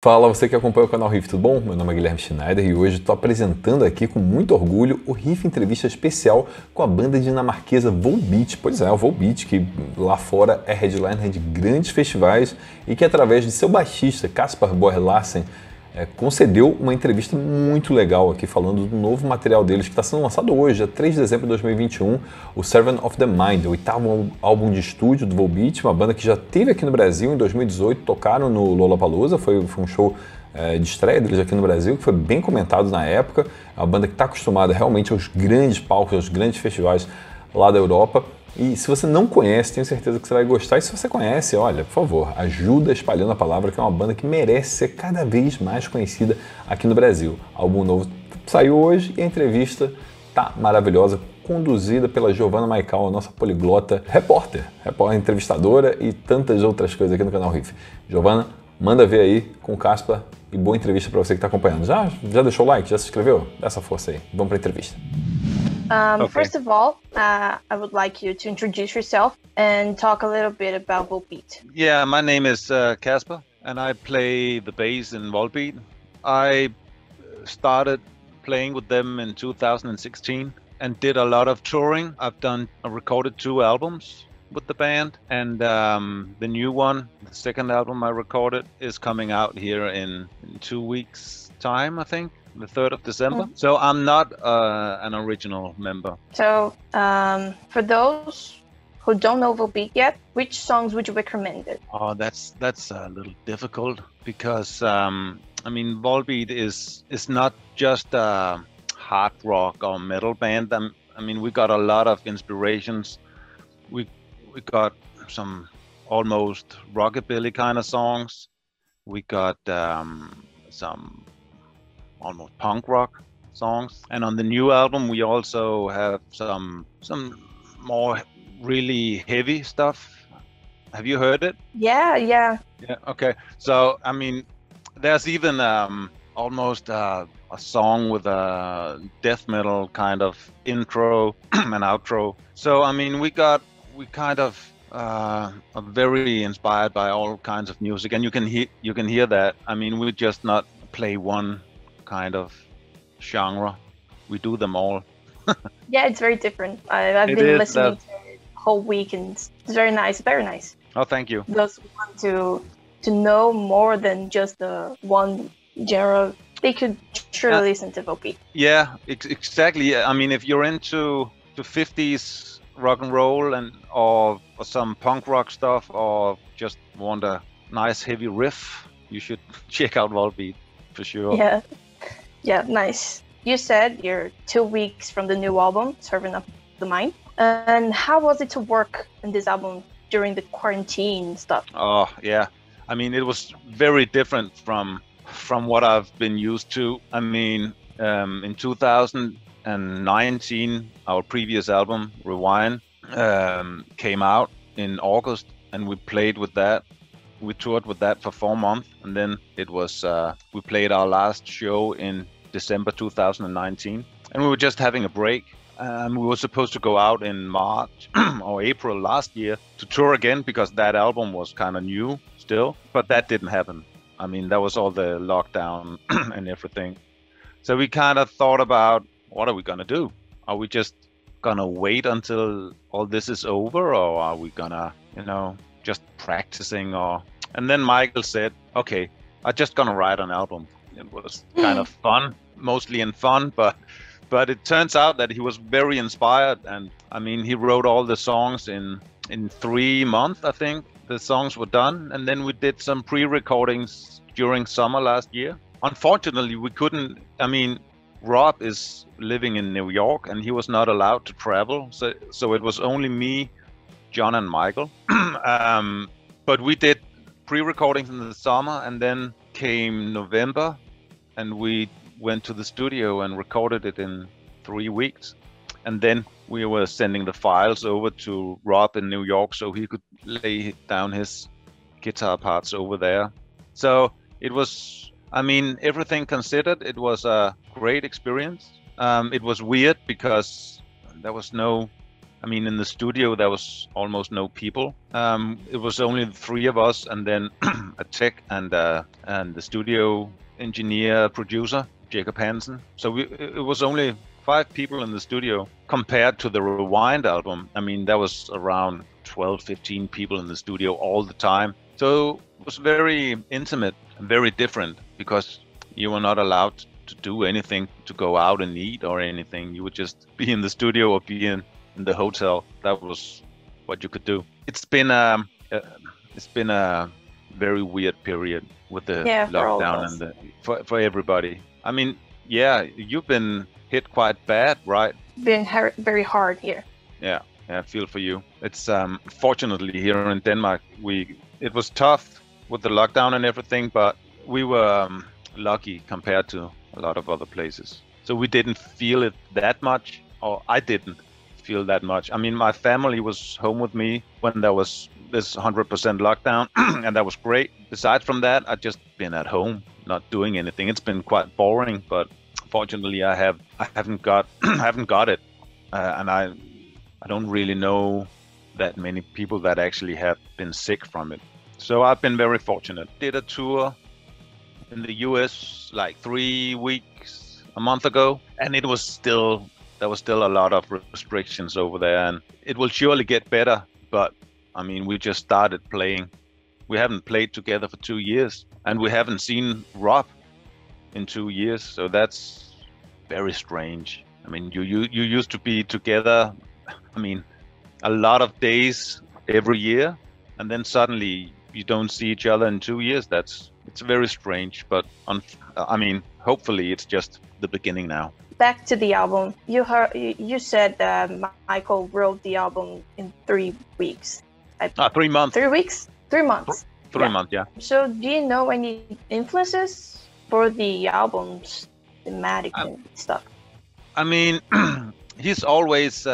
Fala, você que acompanha o canal RIFF, tudo bom? Meu nome é Guilherme Schneider e hoje estou apresentando aqui com muito orgulho o RIFF Entrevista especial com a banda dinamarquesa Volbeat. Pois é, o Volbeat, que lá fora é headliner de grandes festivais e que através de seu baixista, Kaspar Boye Larsen, concedeu uma entrevista muito legal aqui falando do novo material deles que está sendo lançado hoje, dia 3 de dezembro de 2021, o Servant of the Mind, o oitavo álbum de estúdio do Volbeat, uma banda que já esteve aqui no Brasil em 2018, tocaram no Lollapalooza, foi um show de estreia deles aqui no Brasil, que foi bem comentado na época. É uma banda que está acostumada realmente aos grandes palcos, aos grandes festivais lá da Europa. E se você não conhece, tenho certeza que você vai gostar. E se você conhece, olha, por favor, ajuda espalhando a palavra, que é uma banda que merece ser cada vez mais conhecida aqui no Brasil. Álbum novo saiu hoje e a entrevista tá maravilhosa, conduzida pela Giovanna Maical, a nossa poliglota repórter, entrevistadora e tantas outras coisas aqui no canal RIFF. Giovanna, manda ver aí com o Kaspar e boa entrevista para você que está acompanhando. Já deixou o like? Já se inscreveu? Dá essa força aí. Vamos para a entrevista. Okay. First of all, I would like you to introduce yourself and talk a little bit about Volbeat. Yeah, my name is Kaspar, and I play the bass in Volbeat. I started playing with them in 2016 and did a lot of touring. I recorded 2 albums with the band, and the new one, the second album I recorded, is coming out here in 2 weeks' time, I think. The 3rd of December. So I'm not an original member. So for those who don't know Volbeat yet, which songs would you recommend it? Oh, that's a little difficult because I mean, Volbeat is not just a hard rock or metal band. I mean, we got a lot of inspirations. We got some almost rockabilly kind of songs. We got some almost punk rock songs, and on the new album we also have some more really heavy stuff. Have you heard it? Yeah. Okay, so I mean, there's even almost a song with a death metal kind of intro and outro. So I mean, we kind of are very inspired by all kinds of music, and you can hear that. I mean, we just not play one kind of genre. We do them all. Yeah, it's very different. I've been listening to it whole week, and it's very nice. Oh, thank you. Those who want to know more than just the one genre, they could surely listen to Volbeat. Yeah, exactly. I mean, if you're into the 50s rock and roll or some punk rock stuff, or just want a nice heavy riff, you should check out Volbeat for sure. Yeah, nice. You said you're 2 weeks from the new album, Servant of the Mind. And how was it to work in this album during the quarantine stuff? Oh, yeah. I mean, it was very different from what I've been used to. I mean, in 2019, our previous album, Rewind, came out in August, and we played with that. We toured with that for 4 months, and then it was we played our last show in December 2019, and we were just having a break. We were supposed to go out in March or April last year to tour again, because that album was kind of new still, but that didn't happen. I mean, that was all the lockdown and everything. So we kind of thought about, what are we gonna do? Are we just gonna wait until all this is over, or are we gonna, just practicing? And then Michael said, okay, I'm just gonna write an album. It was kind of fun, mostly in fun, but it turns out that he was very inspired, and I mean, he wrote all the songs in 3 months, I think. The songs were done, and then we did some pre-recordings during summer last year. Unfortunately, we couldn't. I mean, Rob is living in New York, and he was not allowed to travel, so it was only me, John, and Michael. But we did pre-recordings in the summer, and then came November, and we went to the studio and recorded it in 3 weeks. And then we were sending the files over to Rob in New York so he could lay down his guitar parts over there. So it was, I mean, everything considered, it was a great experience. It was weird because there was no I mean, in the studio, there was almost no people. It was only the three of us, and then a tech and the studio engineer, producer, Jacob Hansen. So it was only 5 people in the studio compared to the Rewind album. I mean, there was around 12, 15 people in the studio all the time. So it was very intimate and very different because you were not allowed to do anything, to go out and eat or anything. You would just be in the studio or be in the hotel. That was what you could do. It's been a very weird period with the lockdown and for everybody. I mean, yeah, you've been hit quite bad, right? Been very hard here. Yeah, I feel for you. It's fortunately here in Denmark, it was tough with the lockdown and everything, but we were lucky compared to a lot of other places. So we didn't feel it that much, or I didn't feel that much. I mean, my family was home with me when there was this 100% lockdown, and that was great. Aside from that, I've just been at home, not doing anything. It's been quite boring, but fortunately, I haven't got it, and I don't really know that many people that actually have been sick from it. So I've been very fortunate. Did a tour in the US like 3 weeks, a month ago, and there was still a lot of restrictions over there, and it will surely get better. But I mean, we just started playing. We haven't played together for 2 years, and we haven't seen Rob in 2 years, so that's very strange. I mean, you used to be together, I mean, a lot of days every year, and then suddenly you don't see each other in 2 years. It's very strange, but I mean, hopefully it's just the beginning now. Back to the album. You said that Michael wrote the album in 3 weeks. 3 months. 3 weeks? 3 months. 3 months, yeah. So do you know any influences for the album's thematic and stuff? I mean, he's always,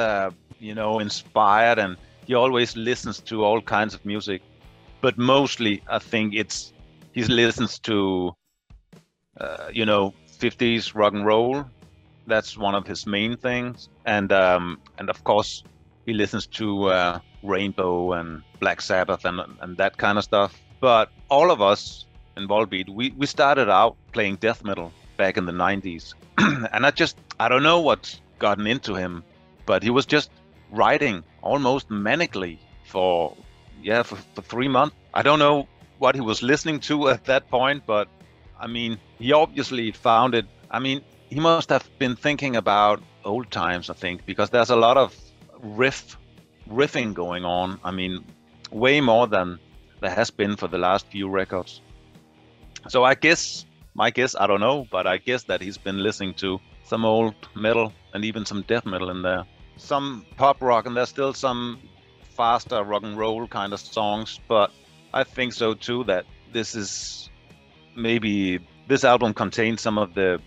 inspired, and he always listens to all kinds of music. But mostly, I think he listens to, 50s rock and roll. That's one of his main things. And of course, he listens to Rainbow and Black Sabbath and that kind of stuff. But all of us in Volbeat, we started out playing death metal back in the 90s. And I don't know what's gotten into him, but he was just writing almost manically for 3 months. I don't know what he was listening to at that point, but I mean, he obviously found it. I mean, he must have been thinking about old times, I think, because there's a lot of riffing going on. I mean, way more than there has been for the last few records. So my guess, I don't know, but I guess that he's been listening to some old metal and even some death metal in there. Some pop rock, and there's still some faster rock and roll kind of songs, but I think so too, that this album contains some of the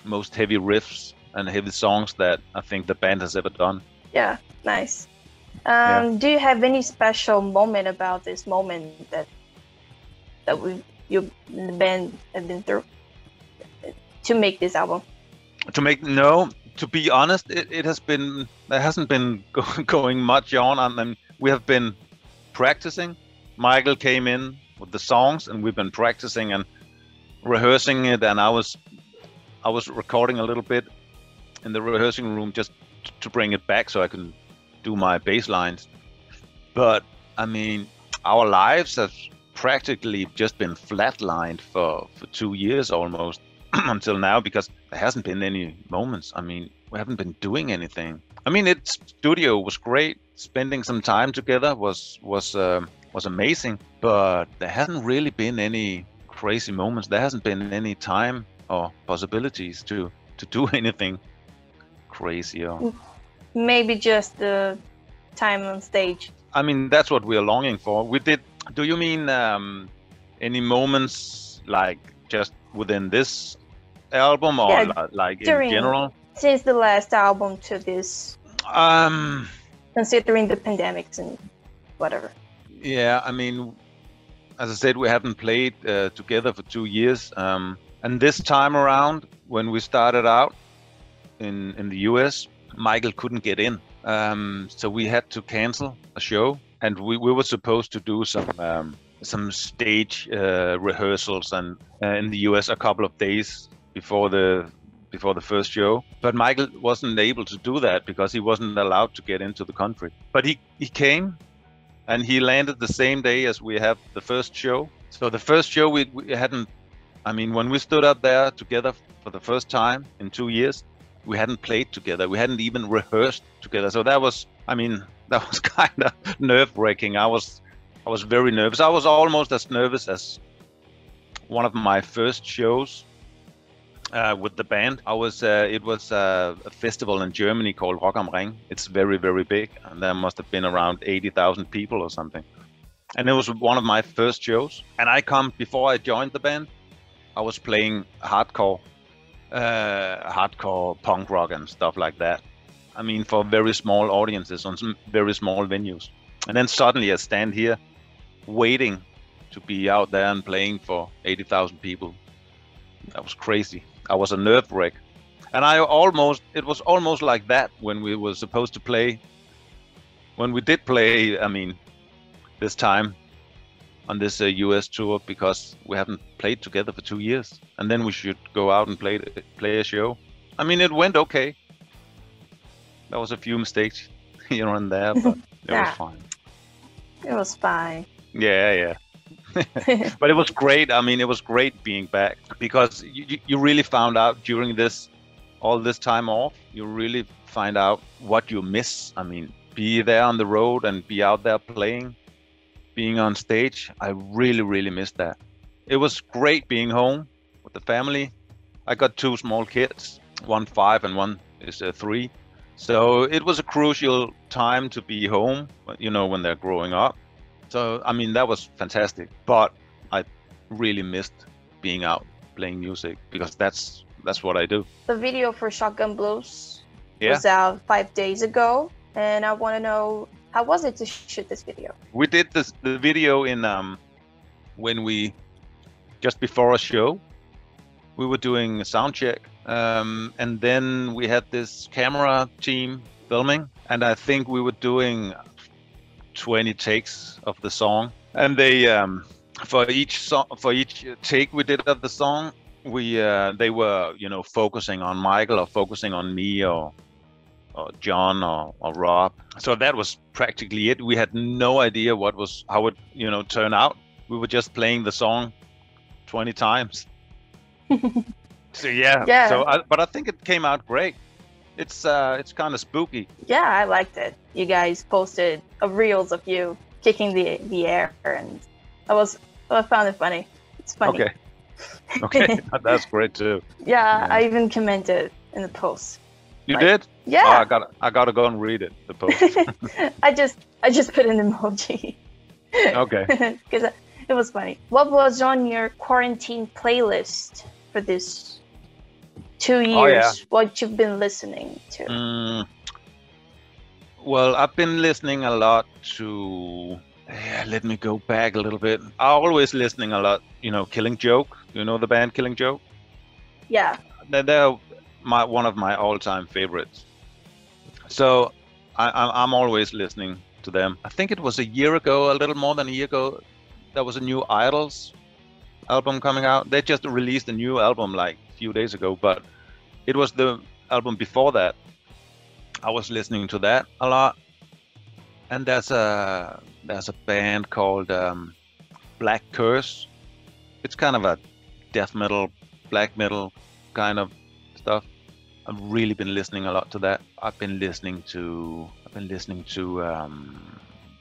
most heavy riffs and heavy songs that I think the band has ever done. Yeah, nice. Do you have any special moment about this moment that you the band have been through to make this album? To be honest, there hasn't been going much on. I mean, we have been practicing. Michael came in with the songs, and we've been practicing and rehearsing it. And I was recording a little bit in the rehearsing room just to bring it back so I can do my bass lines. But I mean, our lives have practically just been flatlined for 2 years almost until now, because there hasn't been any moments. I mean, we haven't been doing anything. I mean, studio was great. Spending some time together was amazing, but there hasn't really been any crazy moments. There hasn't been any time or possibilities to do anything crazy. Or maybe just the time on stage. I mean, that's what we are longing for. Do you mean any moments like just within this album, or like in general? Since the last album to this, considering the pandemics and whatever. Yeah, I mean, as I said, we haven't played together for 2 years. And this time around, when we started out in the US, Michael couldn't get in. So we had to cancel a show, and we were supposed to do some stage rehearsals and in the US a couple of days before the first show. But Michael wasn't able to do that because he wasn't allowed to get into the country. But he came, and he landed the same day as we have the first show. So the first show we hadn't, I mean, when we stood up there together for the first time in 2 years, we hadn't played together. We hadn't even rehearsed together. So that was, I mean, that was kind of nerve-wracking. I was very nervous. I was almost as nervous as one of my first shows with the band. It was a festival in Germany called Rockabilly. It's very, very big, and there must have been around 80,000 people or something. And it was one of my first shows. And before I joined the band, I was playing hardcore punk rock and stuff like that. I mean, for very small audiences on some very small venues. And then suddenly I stand here waiting to be out there and playing for 80,000 people. That was crazy. I was a nerve wreck. And it was almost like that when we were supposed to play. When we did play, I mean, this time on this US tour, because we haven't played together for 2 years. And then we should go out and play a show. I mean, it went okay. There was a few mistakes here and there, but it was fine. It was fine. Yeah. But it was great. I mean, it was great being back, because you really found out during all this time off, you really find out what you miss. I mean, be there on the road and be out there playing, being on stage. I really, really missed that. It was great being home with the family. I got 2 small kids, one 5 and one is 3. So it was a crucial time to be home, you know, when they're growing up. So, I mean, that was fantastic. But I really missed being out playing music, because that's what I do. The video for Shotgun Blues was out 5 days ago. And I want to know, how was it to shoot this video? We did the video in just before a show. We were doing a sound check. And then we had this camera team filming, and I think we were doing 20 takes of the song. And they, for each take we did of the song, they were, you know, focusing on Michael or focusing on me or John or Rob. So that was practically it. We had no idea how it, you know, turn out. We were just playing the song 20 times. So yeah. So, but I think it came out great. It's kind of spooky. Yeah, I liked it. You guys posted reels of you kicking the air, and I found it funny. It's funny. Okay, that's great too. Yeah, I even commented in the post. You did? Yeah. Oh, I gotta go and read it. The post. I just put an emoji. Okay. Because it was funny. What was on your quarantine playlist for this 2 years? Oh, yeah. What you've been listening to? Well, I've been listening a lot to. Let me go back a little bit. I'm always listening a lot. You know, Killing Joke. You know the band Killing Joke? Yeah. They're one of my all-time favorites. So I'm always listening to them. I think it was a little more than a year ago, there was a new Idols album coming out. They just released a new album like a few days ago, but it was the album before that. I was listening to that a lot. And there's a band called Black Curse. It's kind of a death metal, black metal kind of stuff. I've really been listening a lot to that. I've been listening to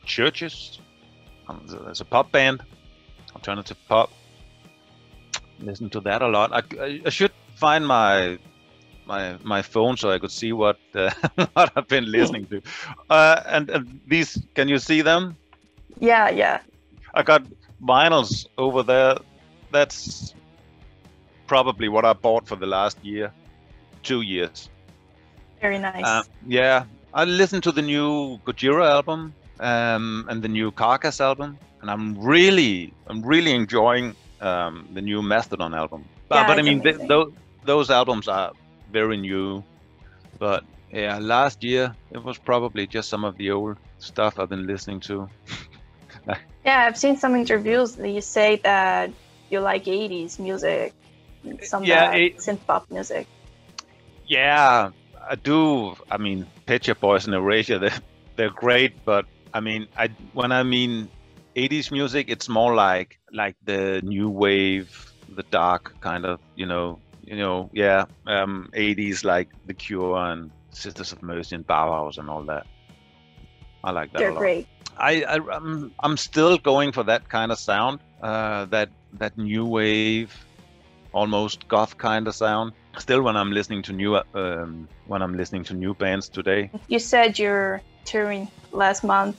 Churches. There's a pop band, alternative pop. Listen to that a lot. I should find my phone so I could see what what I've been listening to. And these, can you see them? Yeah. I got vinyls over there. That's probably what I bought for the last 2 years. Very nice. Yeah, I listened to the new Gojira album and the new Carcass album, and I'm really enjoying the new Mastodon album. Yeah, but I mean, amazing. those albums are very new, but Yeah, last year it was probably just some of the old stuff I've been listening to. Yeah, I've seen some interviews that you say that you like 80s music, some synth pop music. Yeah, I do. I mean, Pet Shop Boys and Erasure, they're great, but I mean, when I mean 80s music, it's more like the new wave, the dark kind of, 80s, like The Cure and Sisters of Mercy and Bauhaus and all that. I like that a lot. They're great. I'm still going for that kind of sound, that new wave, almost goth kind of sound. Still, when I'm listening to new bands today. You said you're touring last month,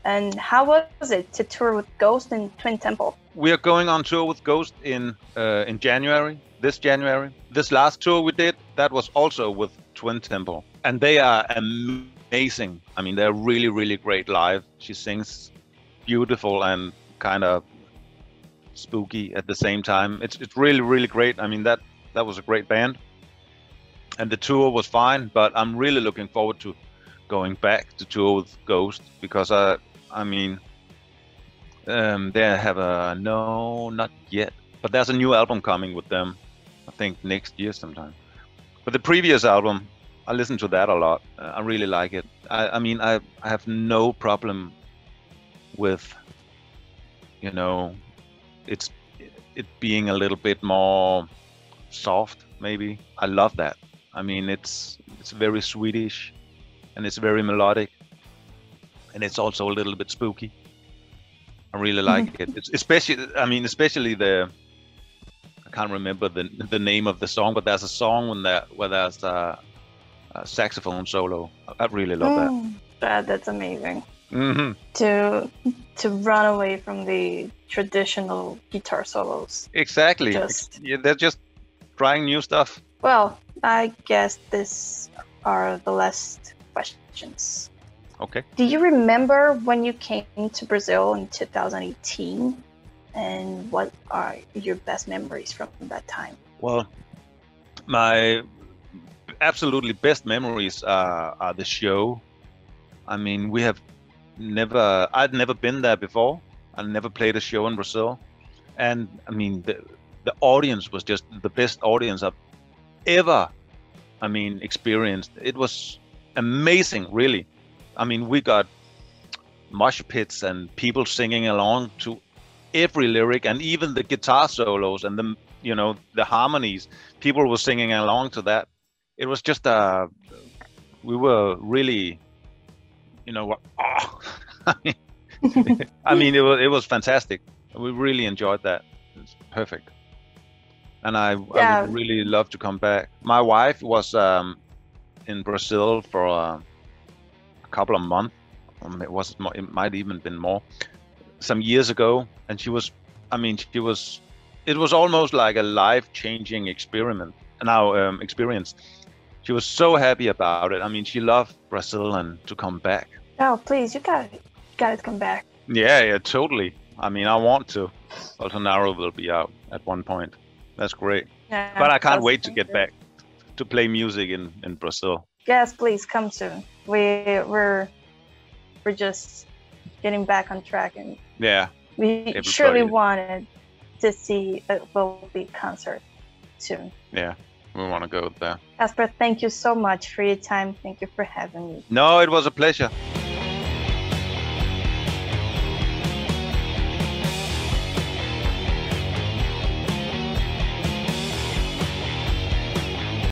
and how was it to tour with Ghost in Twin Temple? We are going on tour with Ghost in January. This January. This last tour we did, that was also with Twin Temple, and they are amazing. I mean, they're really, really great live. She sings beautiful and kind of spooky at the same time. It's really, really great. I mean, that was a great band, and the tour was fine. But I'm really looking forward to going back to tour with Ghost, because they have not yet, but there's a new album coming with them. I think next year sometime. But the previous album, I listened to that a lot. I really like it. I have no problem with, it being a little bit more soft, maybe. I love that. I mean, it's very Swedish, and it's very melodic, and it's also a little bit spooky. I really like it. It's especially the, I can't remember the name of the song, but there's a song where there's a saxophone solo. I really love that. That's amazing. Mm-hmm. To run away from the traditional guitar solos. Exactly. They're just trying new stuff. Well, I guess these are the last questions. Okay. Do you remember when you came to Brazil in 2018? And what are your best memories from that time? Well, my absolutely best memories are the show. I mean, I'd never been there before. I never played a show in Brazil. And I mean, the audience was just the best audience I've ever, experienced. It was amazing, really. I mean, we got mosh pits and people singing along to every lyric, and even the guitar solos and the harmonies. People were singing along to that. It was just we were really, it was fantastic. We really enjoyed that. It's perfect. And I would really love to come back. My wife was in Brazil for a couple of months. It might even been more, some years ago, and it was almost like a life-changing experience. She was so happy about it. I mean, she loved Brazil and to come back. Oh, please, you gotta come back. Yeah, totally. I mean, I want to. Bolsonaro will be out at one point. That's great. Yeah, but I can't wait to get back to play music in Brazil. Yes, please come soon. We're just getting back on track, and we surely wanted to see a Volbeat concert soon. Yeah, we want to go there. Kaspar, thank you so much for your time. Thank you for having me. No, it was a pleasure.